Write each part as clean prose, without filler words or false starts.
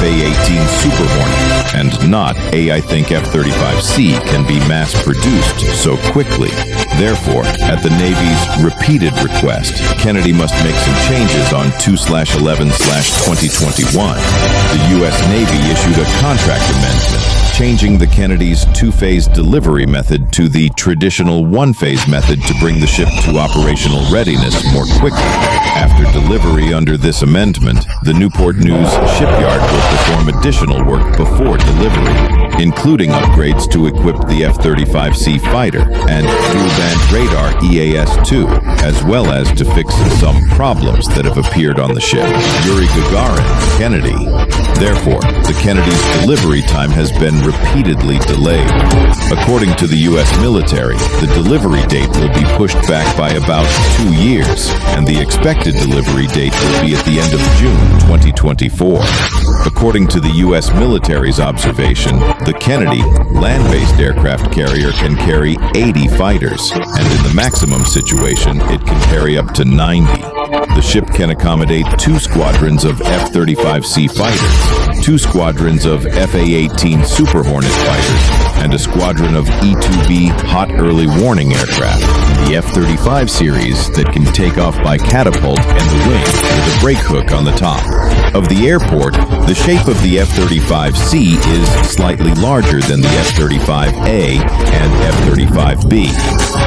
FA-18 Super Hornet, and not I think F-35C can be mass-produced so quickly. Therefore, at the Navy's repeated request, Kennedy must make some changes on 2/11/2021. The U.S. Navy issued a contract amendment, changing the Kennedy's two-phase delivery method to the traditional one-phase method to bring the ship to operational readiness more quickly. After delivery under this amendment, the Newport News shipyard will perform additional work before delivery, including upgrades to equip the F-35C fighter and dual-band radar EAS-2, as well as to fix some problems that have appeared on the ship. Yuri Gagarin, Kennedy. Therefore, the Kennedy's delivery time has been repeatedly delayed. According to the U.S. military, the delivery date will be pushed back by about 2 years, and the expected delivery date will be at the end of June 2024. According to the U.S. military's observation, the Kennedy, land-based aircraft carrier, can carry 80 fighters, and in the maximum situation, it can carry up to 90. The ship can accommodate 2 squadrons of F-35C fighters, 2 squadrons of FA-18 Super Hornet fighters, and a squadron of E-2B hot early warning aircraft. The F-35 series that can take off by catapult and the wing with a brake hook on the top. Of the airport, the shape of the F-35C is slightly larger than the F-35A and F-35B.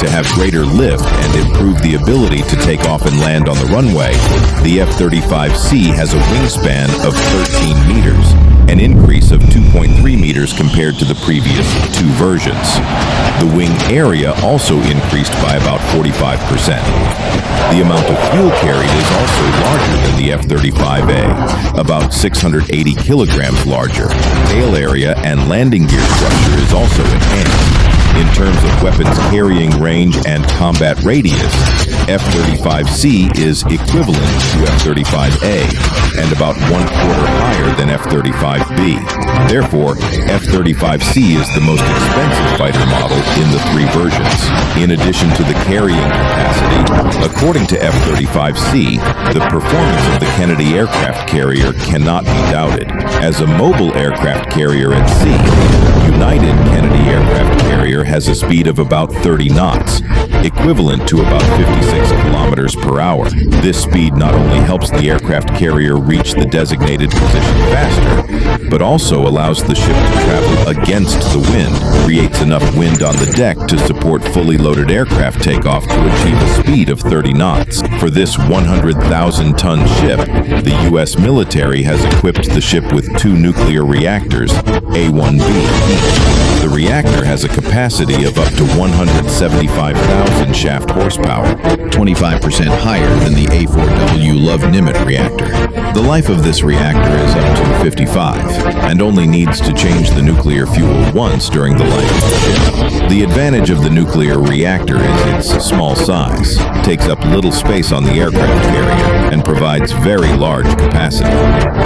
To have greater lift and improve the ability to take off and land on the runway, the F-35C has a wingspan of 13 meters, an increase of 2.3 meters compared to the previous 2 versions. The wing area also increased by about 45%. The amount of fuel carried is also larger than the F-35A, about 680 kilograms larger. Tail area and landing gear structure is also enhanced. In terms of weapons carrying range and combat radius, F-35C is equivalent to F-35A and about 1/4 higher than F-35B. Therefore, F-35C is the most expensive fighter model in the 3 versions. In addition to the carrying capacity, according to F-35C, the performance of the Kennedy aircraft carrier cannot be doubted. As a mobile aircraft carrier at sea, United Kennedy aircraft carrier has a speed of about 30 knots, equivalent to about 56 kilometers per hour. This speed not only helps the aircraft carrier reach the designated position faster, but also allows the ship to travel against the wind, creates enough wind on the deck to support fully loaded aircraft takeoff to achieve a speed of 30 knots. For this 100,000-ton ship, the U.S. military has equipped the ship with 2 nuclear reactors, A1B each. The reactor has a capacity of up to 175,000 shaft horsepower, 25% higher than the A4W Love-Nimitz reactor. The life of this reactor is up to 55, and only needs to change the nuclear fuel once during the life of the ship. The advantage of the nuclear reactor is its small size, takes up little space on the aircraft carrier, and provides very large capacity.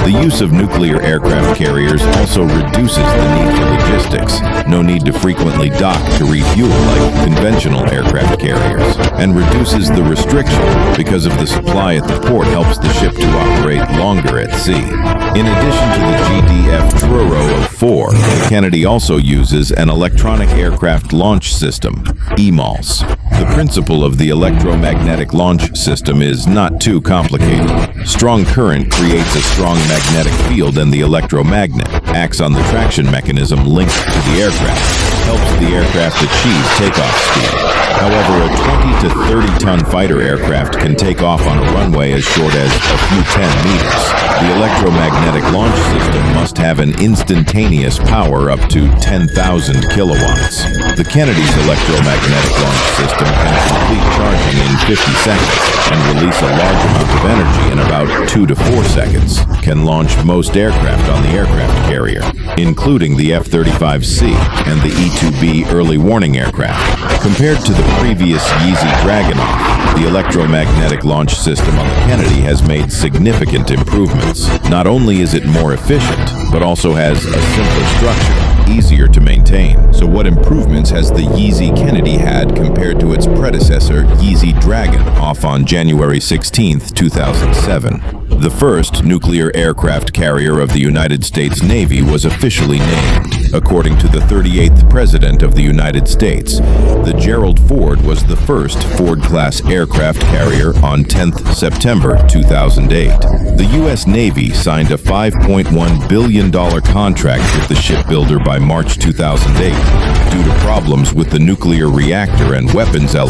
The use of nuclear aircraft carriers also reduces the need for logistics. No need to frequently dock to refuel like conventional aircraft carriers, and reduces the restriction because of the supply at the port helps the ship to operate longer at sea. In addition to the GDF Truro 4, the Kennedy also uses an electronic aircraft launch system, EMALS. The principle of the electromagnetic launch system is not too complicated. Strong current creates a strong magnetic field, and the electromagnet acts on the traction mechanism linked to the aircraft, helps the aircraft achieve takeoff speed. However, a 20 to 30-ton fighter aircraft can take off on a runway as short as a few 10 meters. The electromagnetic launch system must have an instantaneous power up to 10,000 kilowatts. The Kennedy's electromagnetic launch system can complete charging in 50 seconds and release a large amount of energy in about 2 to 4 seconds, can launch most aircraft on the aircraft carrier, including the F-35C and the E-2B early warning aircraft. Compared to the previous Yeezy Dragunov, the electromagnetic launch system on the Kennedy has made significant improvements. Not only is it more efficient, but also has a simpler structure. easier to maintain. So what improvements has the Yeezy Kennedy had compared to its predecessor, Yeezy Dragon, off on January 16, 2007? The first nuclear aircraft carrier of the United States Navy was officially named. According to the 38th President of the United States, the Gerald Ford was the first Ford-class aircraft carrier on 10th September 2008. The U.S. Navy signed a $5.1 billion contract with the shipbuilder by March 2008 due to problems with the nuclear reactor and weapons elements